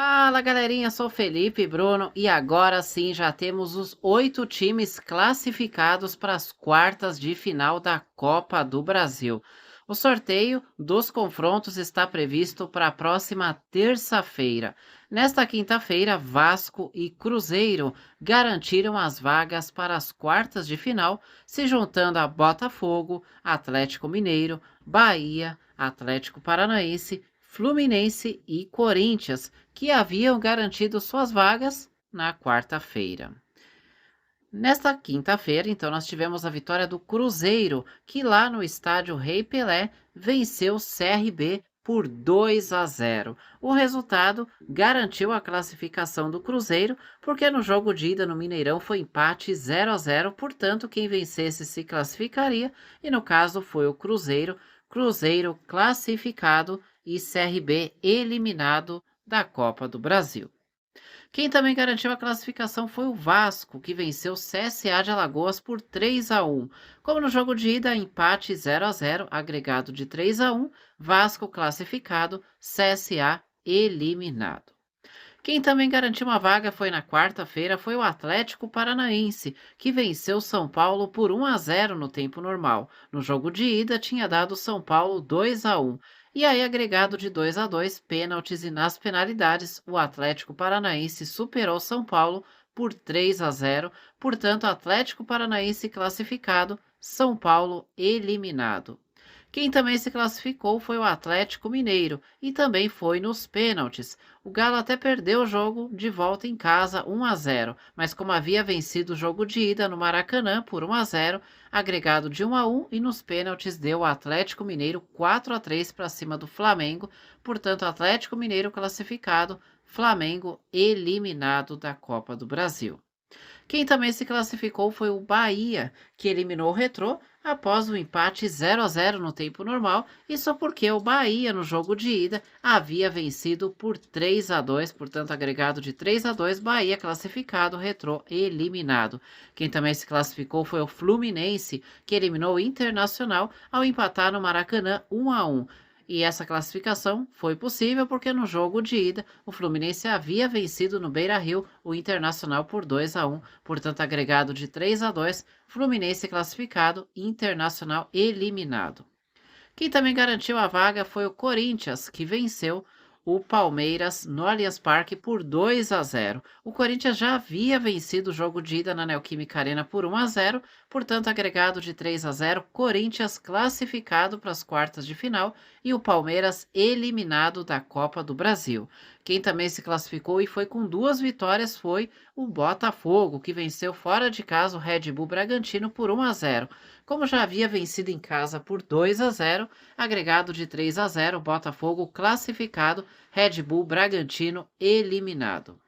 Fala galerinha, sou Felipe Bruno e agora sim já temos os 8 times classificados para as quartas de final da Copa do Brasil. O sorteio dos confrontos está previsto para a próxima terça-feira. Nesta quinta-feira, Vasco e Cruzeiro garantiram as vagas para as quartas de final, se juntando a Botafogo, Atlético Mineiro, Bahia, Atlético Paranaense, Fluminense e Corinthians, que haviam garantido suas vagas na quarta-feira. Nesta quinta-feira, então, nós tivemos a vitória do Cruzeiro, que lá no estádio Rei Pelé venceu o CRB por 2-0. O resultado garantiu a classificação do Cruzeiro, porque no jogo de ida no Mineirão foi empate 0-0, portanto, quem vencesse se classificaria, e no caso foi o Cruzeiro, Cruzeiro classificado e CRB eliminado da Copa do Brasil. Quem também garantiu a classificação foi o Vasco, que venceu o CSA de Alagoas por 3-1. Como no jogo de ida, empate 0-0, agregado de 3-1, Vasco classificado, CSA eliminado. Quem também garantiu uma vaga foi na quarta-feira foi o Atlético Paranaense, que venceu São Paulo por 1-0 no tempo normal. No jogo de ida tinha dado São Paulo 2-1. E aí, agregado de 2-2, pênaltis e nas penalidades, o Atlético Paranaense superou São Paulo por 3-0. Portanto, Atlético Paranaense classificado, São Paulo eliminado. Quem também se classificou foi o Atlético Mineiro e também foi nos pênaltis. O Galo até perdeu o jogo de volta em casa 1-0, mas como havia vencido o jogo de ida no Maracanã por 1-0, agregado de 1-1 e nos pênaltis deu o Atlético Mineiro 4-3 para cima do Flamengo, portanto Atlético Mineiro classificado, Flamengo eliminado da Copa do Brasil. Quem também se classificou foi o Bahia, que eliminou o Retrô após o empate 0-0 no tempo normal, isso porque o Bahia no jogo de ida havia vencido por 3-2, portanto agregado de 3-2, Bahia classificado, Retrô eliminado. Quem também se classificou foi o Fluminense, que eliminou o Internacional ao empatar no Maracanã 1-1. E essa classificação foi possível porque no jogo de ida o Fluminense havia vencido no Beira-Rio o Internacional por 2-1, portanto agregado de 3-2, Fluminense classificado, Internacional eliminado. Quem também garantiu a vaga foi o Corinthians, que venceu o Palmeiras no Allianz Parque por 2-0. O Corinthians já havia vencido o jogo de ida na Neoquímica Arena por 1-0, portanto, agregado de 3-0, Corinthians classificado para as quartas de final e o Palmeiras eliminado da Copa do Brasil. Quem também se classificou e foi com 2 vitórias foi o Botafogo, que venceu fora de casa o Red Bull Bragantino por 1-0. Como já havia vencido em casa por 2-0, agregado de 3-0, Botafogo classificado, Red Bull Bragantino eliminado.